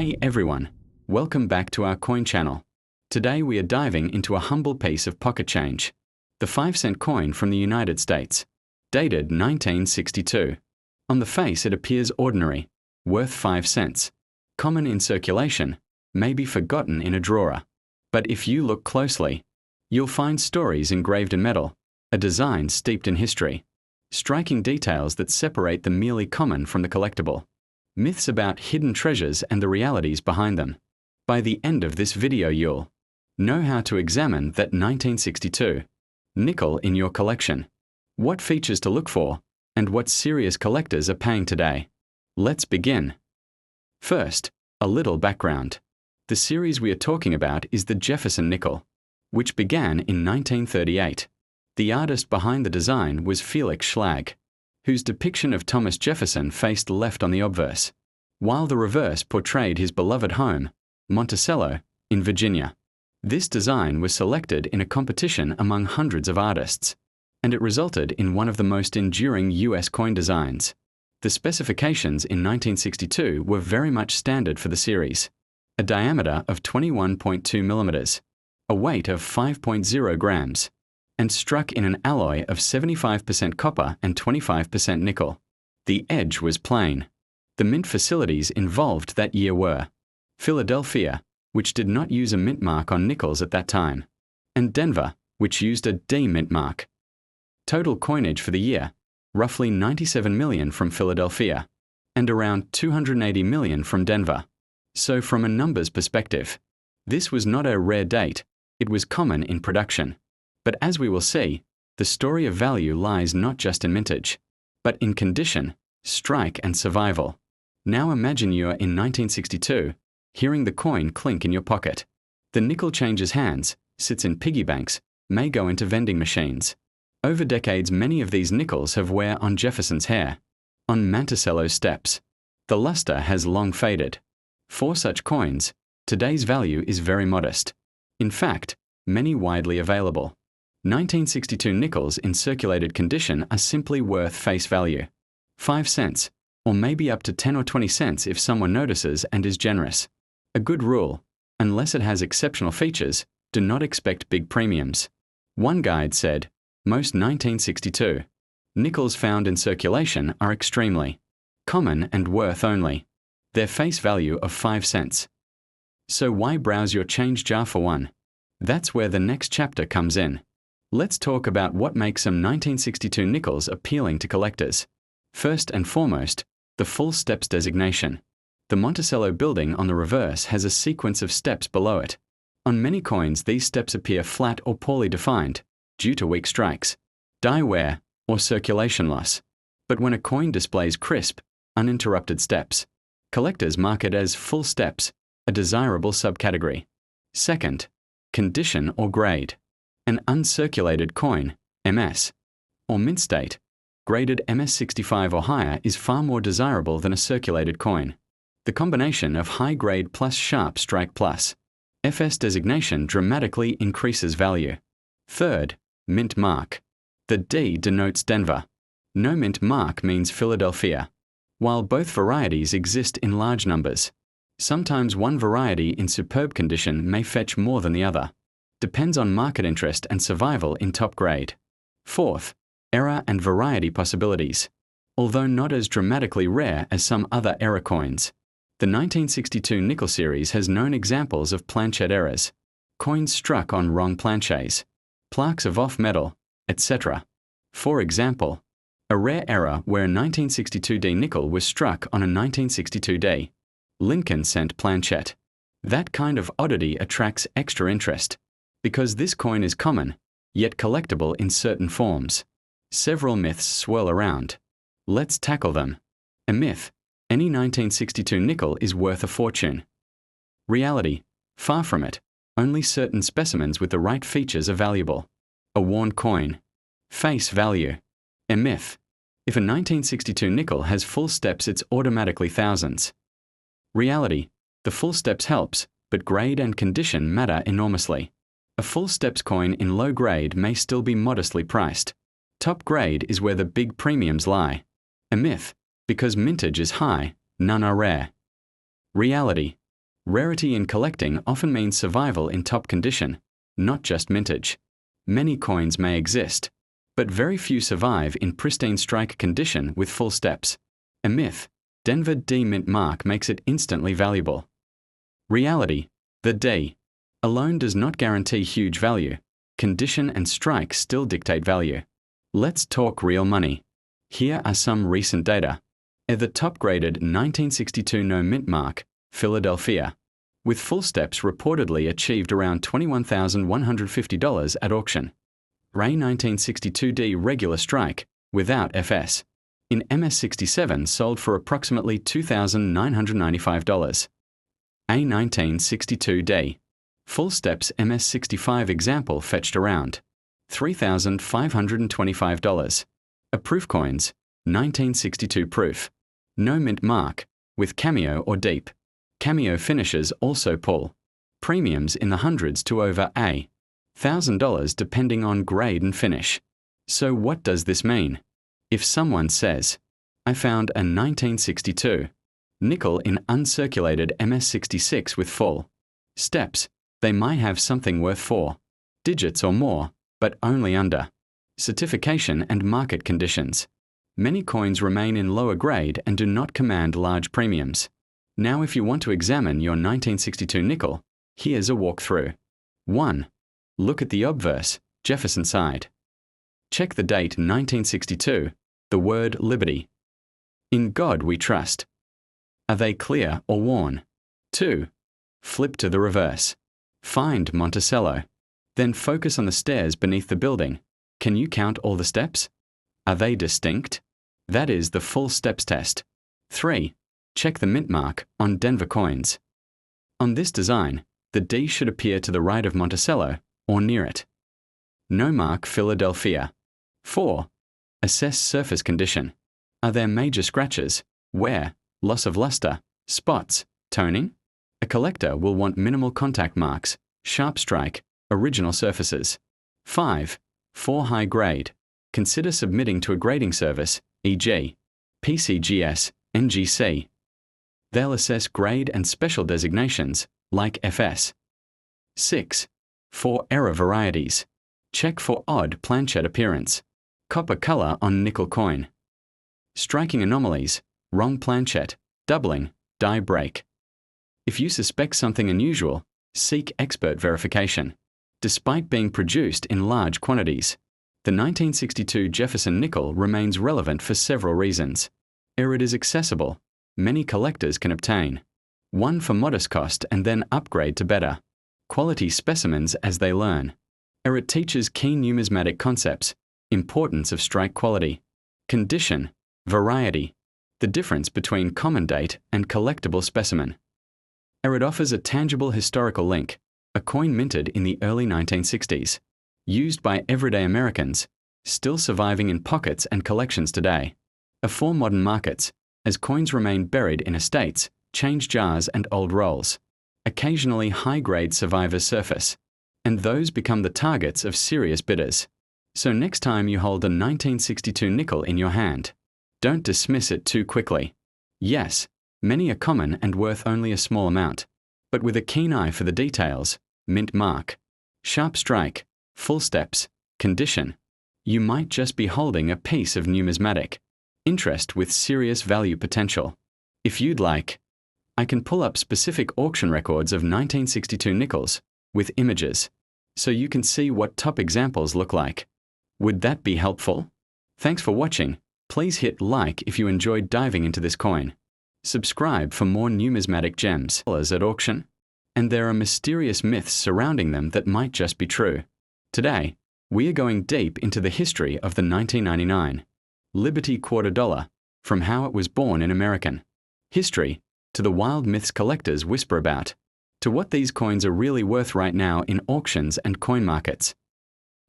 Hey everyone, welcome back to our coin channel. Today we are diving into a humble piece of pocket change, the 5-cent coin from the United States, dated 1962. On the face it appears ordinary, worth 5 cents, common in circulation, maybe forgotten in a drawer. But if you look closely, you'll find stories engraved in metal, a design steeped in history, striking details that separate the merely common from the collectible, myths about hidden treasures and the realities behind them. By the end of this video you'll know how to examine that 1962 nickel in your collection, what features to look for, and what serious collectors are paying today. Let's begin. First, a little background. The series we are talking about is the Jefferson nickel, which began in 1938. The artist behind the design was Felix Schlag, whose depiction of Thomas Jefferson faced left on the obverse, while the reverse portrayed his beloved home, Monticello, in Virginia. This design was selected in a competition among hundreds of artists, and it resulted in one of the most enduring US coin designs. The specifications in 1962 were very much standard for the series: a diameter of 21.2 millimeters, a weight of 5.0 grams, and struck in an alloy of 75% copper and 25% nickel. The edge was plain. The mint facilities involved that year were Philadelphia, which did not use a mint mark on nickels at that time, and Denver, which used a D mint mark. Total coinage for the year, roughly 97 million from Philadelphia, and around 280 million from Denver. So from a numbers perspective, this was not a rare date, it was common in production. But as we will see, the story of value lies not just in mintage, but in condition, strike and survival. Now imagine you're in 1962, hearing the coin clink in your pocket. The nickel changes hands, sits in piggy banks, may go into vending machines. Over decades many of these nickels have wear on Jefferson's hair, on Monticello's steps. The luster has long faded. For such coins, today's value is very modest. In fact, many widely available. 1962 nickels in circulated condition are simply worth face value, 5 cents, or maybe up to 10 or 20 cents if someone notices and is generous. A good rule: unless it has exceptional features, do not expect big premiums. One guide said, most 1962 nickels found in circulation are extremely common and worth only their face value of 5 cents. So why browse your change jar for one? That's where the next chapter comes in. Let's talk about what makes some 1962 nickels appealing to collectors. First and foremost, the full steps designation. The Monticello building on the reverse has a sequence of steps below it. On many coins these steps appear flat or poorly defined, due to weak strikes, die wear, or circulation loss. But when a coin displays crisp, uninterrupted steps, collectors mark it as full steps, a desirable subcategory. Second, condition or grade. An uncirculated coin, MS, or mint state, graded MS65 or higher is far more desirable than a circulated coin. The combination of high grade plus sharp strike plus FS designation dramatically increases value. Third, mint mark. The D denotes Denver. No mint mark means Philadelphia. While both varieties exist in large numbers, sometimes one variety in superb condition may fetch more than the other. Depends on market interest and survival in top grade. Fourth, error and variety possibilities. Although not as dramatically rare as some other error coins, the 1962 nickel series has known examples of planchet errors, coins struck on wrong planchets, plaques of off metal, etc. For example, a rare error where a 1962D nickel was struck on a 1962D Lincoln cent planchet. That kind of oddity attracts extra interest, because this coin is common, yet collectible in certain forms. Several myths swirl around. Let's tackle them. A myth: any 1962 nickel is worth a fortune. Reality: far from it. Only certain specimens with the right features are valuable. A worn coin. Face value. A myth: if a 1962 nickel has full steps it's automatically thousands. Reality: the full steps helps, but grade and condition matter enormously. A full steps coin in low grade may still be modestly priced. Top grade is where the big premiums lie. A myth: because mintage is high, none are rare. Reality: Rarity in collecting often means survival in top condition, not just mintage. Many coins may exist, but very few survive in pristine strike condition with full steps. A myth, Denver D mint mark makes it instantly valuable. Reality, the D alone does not guarantee huge value. Condition and strike still dictate value. Let's talk real money. Here are some recent data. The top-graded 1962 no mint mark, Philadelphia, with full steps reportedly achieved around $21,150 at auction. Ray 1962D regular strike, without FS, in MS67 sold for approximately $2,995. A 1962D, full steps MS65 example fetched around $3,525. A proof coins, 1962 proof, no mint mark, with cameo or deep. Cameo finishes also pull. Premiums in the hundreds to over $1,000 depending on grade and finish. So what does this mean? If someone says, I found a 1962 nickel in uncirculated MS66 with full steps, they might have something worth 4 digits or more, but only under certification and market conditions. Many coins remain in lower grade and do not command large premiums. Now if you want to examine your 1962 nickel, here's a walkthrough. 1. Look at the obverse, Jefferson side. Check the date 1962, the word Liberty. In God we trust. Are they clear or worn? 2. Flip to the reverse. Find Monticello. Then focus on the stairs beneath the building. Can you count all the steps? Are they distinct? That is the full steps test. 3. Check the mint mark on Denver coins. On this design, the D should appear to the right of Monticello or near it. No mark Philadelphia. 4. Assess surface condition. Are there major scratches, wear, loss of luster, spots, toning? A collector will want minimal contact marks, sharp strike, original surfaces. 5. For high grade, consider submitting to a grading service, e.g., PCGS, NGC. They'll assess grade and special designations, like FS. 6. For error varieties, check for odd planchet appearance, copper color on nickel coin. Striking anomalies, wrong planchet, doubling, die break. If you suspect something unusual, seek expert verification. Despite being produced in large quantities, the 1962 Jefferson nickel remains relevant for several reasons. It is accessible. Many collectors can obtain. 1 for modest cost and then upgrade to better quality specimens as they learn. It teaches key numismatic concepts, importance of strike quality, condition, variety, the difference between common date and collectible specimen. It offers a tangible historical link, a coin minted in the early 1960s, used by everyday Americans, still surviving in pockets and collections today. For modern markets, as coins remain buried in estates, change jars and old rolls. Occasionally high-grade survivors surface, and those become the targets of serious bidders. So next time you hold a 1962 nickel in your hand, don't dismiss it too quickly. Yes, many are common and worth only a small amount, but with a keen eye for the details, mint mark, sharp strike, full steps, condition, you might just be holding a piece of numismatic interest with serious value potential. If you'd like, I can pull up specific auction records of 1962 nickels with images, so you can see what top examples look like. Would that be helpful? Thanks for watching. Please hit like if you enjoyed diving into this coin. Subscribe for more numismatic gems at auction. And there are mysterious myths surrounding them that might just be true. Today, we are going deep into the history of the 1999 Liberty Quarter Dollar, from how it was born in American history, to the wild myths collectors whisper about, to what these coins are really worth right now in auctions and coin markets.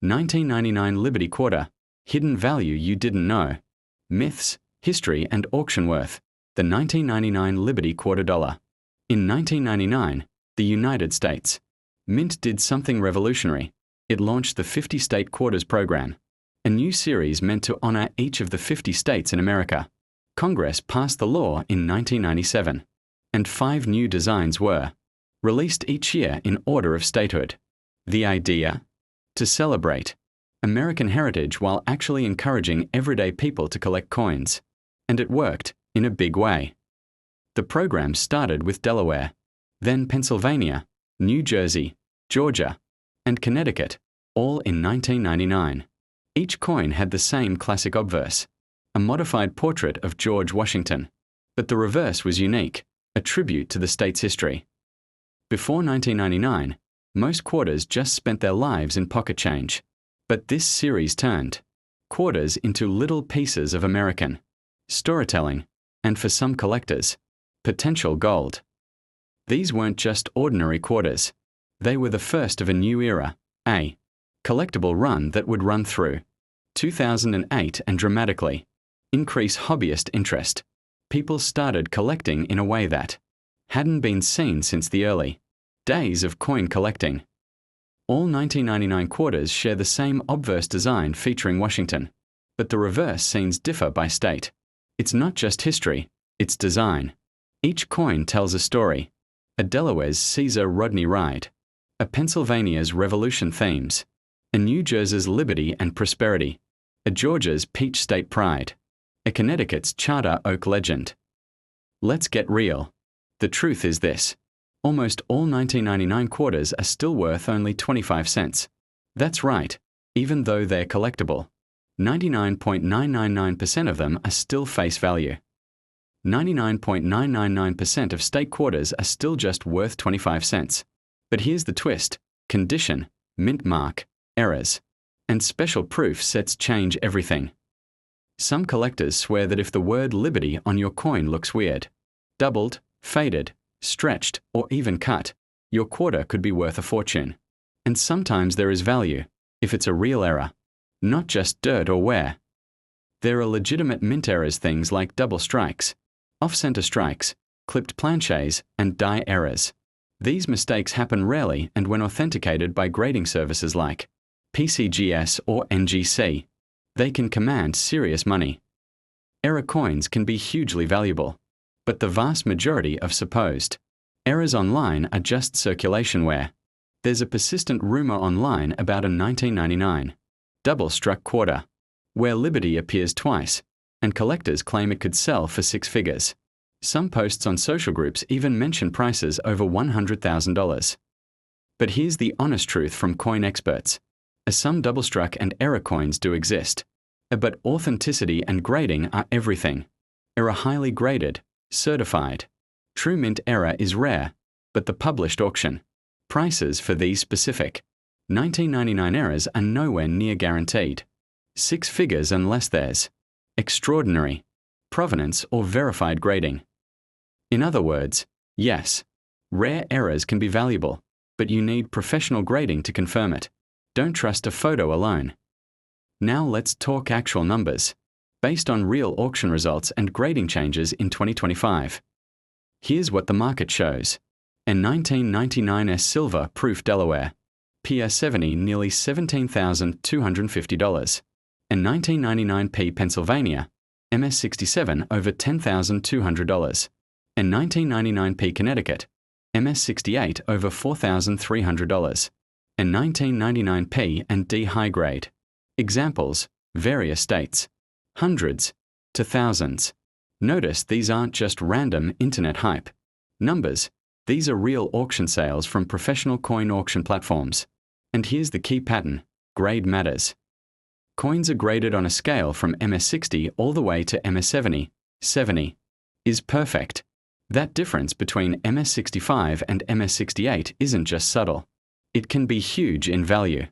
1999 Liberty Quarter, hidden value you didn't know. Myths, history and auction worth. The 1999 Liberty Quarter Dollar. In 1999, the United States Mint did something revolutionary. It launched the 50-state quarters program, a new series meant to honor each of the 50 states in America. Congress passed the law in 1997. and 5 new designs were released each year in order of statehood. The idea? To celebrate American heritage while actually encouraging everyday people to collect coins. And it worked in a big way. The program started with Delaware, then Pennsylvania, New Jersey, Georgia, and Connecticut, all in 1999. Each coin had the same classic obverse, a modified portrait of George Washington, but the reverse was unique, a tribute to the state's history. Before 1999, most quarters just spent their lives in pocket change, but this series turned quarters into little pieces of American storytelling, and for some collectors, potential gold. These weren't just ordinary quarters. They were the first of a new era, a collectible run that would run through 2008 and dramatically increase hobbyist interest. People started collecting in a way that hadn't been seen since the early days of coin collecting. All 1999 quarters share the same obverse design featuring Washington, but the reverse scenes differ by state. It's not just history, it's design. Each coin tells a story. A Delaware's Caesar Rodney Ride, a Pennsylvania's Revolution themes, a New Jersey's Liberty and Prosperity, a Georgia's Peach State Pride, a Connecticut's Charter Oak Legend. Let's get real. The truth is this. Almost all 1999 quarters are still worth only 25 cents. That's right, even though they're collectible. 99.999% of them are still face value. 99.999% of state quarters are still just worth 25 cents. But here's the twist: condition, mint mark, errors, and special proof sets change everything. Some collectors swear that if the word Liberty on your coin looks weird, doubled, faded, stretched, or even cut, your quarter could be worth a fortune. And sometimes there is value, if it's a real error, not just dirt or wear. There are legitimate mint errors, things like double strikes, off-center strikes, clipped planchets, and die errors. These mistakes happen rarely, and when authenticated by grading services like PCGS or NGC, they can command serious money. Error coins can be hugely valuable, but the vast majority of supposed errors online are just circulation wear. There's a persistent rumor online about a 1999 double-struck quarter, where Liberty appears twice, and collectors claim it could sell for 6 figures. Some posts on social groups even mention prices over $100,000. But here's the honest truth from coin experts. Some double-struck and error coins do exist, but authenticity and grading are everything. Error highly graded, certified. True mint error is rare, but the published auction prices for these specific 1999 errors are nowhere near guaranteed. 6 figures unless there's extraordinary provenance or verified grading. In other words, yes, rare errors can be valuable, but you need professional grading to confirm it. Don't trust a photo alone. Now let's talk actual numbers, based on real auction results and grading changes in 2025. Here's what the market shows. A 1999 Silver Proof Delaware, PR70 nearly $17,250. A 1999 Pennsylvania, MS67 over $10,200. A 1999 Connecticut, MS68 over $4,300. A 1999 and D high grade. Examples, various states. Hundreds to thousands. Notice these aren't just random internet hype numbers. These are real auction sales from professional coin auction platforms. And here's the key pattern: grade matters. Coins are graded on a scale from MS60 all the way to MS70. 70 is perfect. That difference between MS65 and MS68 isn't just subtle. It can be huge in value.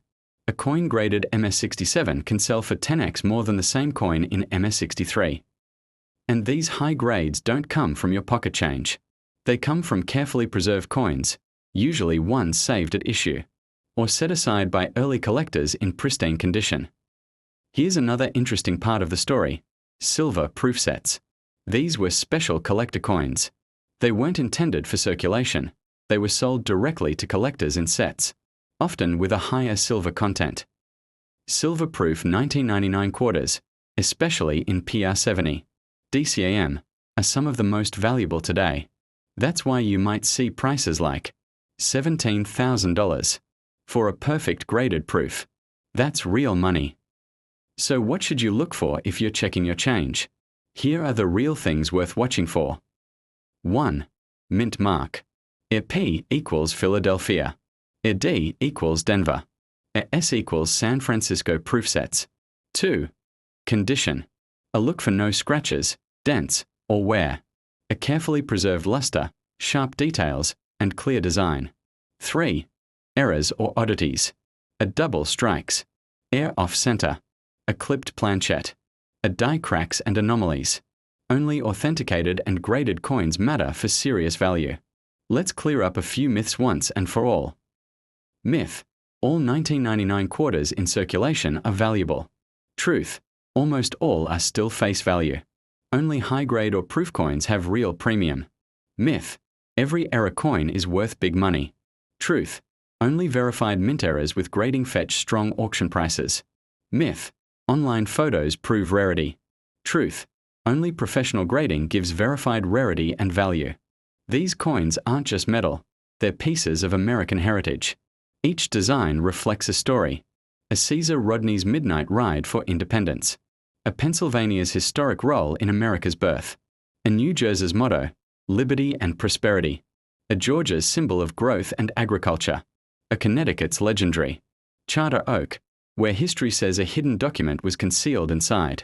A coin graded MS67 can sell for 10x more than the same coin in MS63. And these high grades don't come from your pocket change. They come from carefully preserved coins, usually ones saved at issue, or set aside by early collectors in pristine condition. Here's another interesting part of the story: silver proof sets. These were special collector coins. They weren't intended for circulation. They were sold directly to collectors in sets, often with a higher silver content. Silver proof 1999 quarters, especially in PR70, DCAM, are some of the most valuable today. That's why you might see prices like $17,000 for a perfect graded proof. That's real money. So what should you look for if you're checking your change? Here are the real things worth watching for. 1. Mint mark. P equals Philadelphia. D equals Denver. S equals San Francisco proof sets. 2. Condition. A look for no scratches, dents, or wear. A carefully preserved luster, sharp details, and clear design. 3. Errors or oddities. A double strikes. Air off center. A clipped planchette. A die cracks and anomalies. Only authenticated and graded coins matter for serious value. Let's clear up a few myths once and for all. Myth. All 1999 quarters in circulation are valuable. Truth. Almost all are still face value. Only high-grade or proof coins have real premium. Myth. Every error coin is worth big money. Truth. Only verified mint errors with grading fetch strong auction prices. Myth. Online photos prove rarity. Truth. Only professional grading gives verified rarity and value. These coins aren't just metal, they're pieces of American heritage. Each design reflects a story. A Caesar Rodney's midnight ride for independence. A Pennsylvania's historic role in America's birth. A New Jersey's motto, liberty and prosperity. A Georgia's symbol of growth and agriculture. A Connecticut's legendary Charter Oak, where history says a hidden document was concealed inside.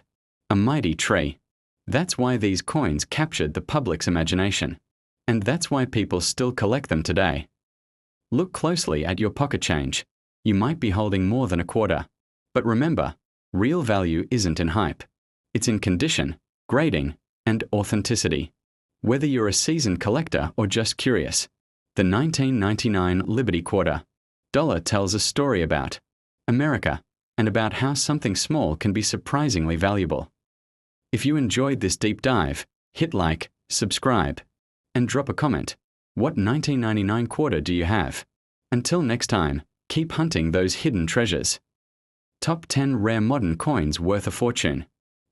A mighty tree. That's why these coins captured the public's imagination. And that's why people still collect them today. Look closely at your pocket change. You might be holding more than a quarter. But remember, real value isn't in hype. It's in condition, grading, and authenticity. Whether you're a seasoned collector or just curious, the 1999 Liberty Quarter dollar tells a story about America and about how something small can be surprisingly valuable. If you enjoyed this deep dive, hit like, subscribe, and drop a comment. What 1999 quarter do you have? Until next time, keep hunting those hidden treasures. Top 10 rare modern coins worth a fortune.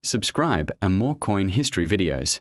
Subscribe for more coin history videos.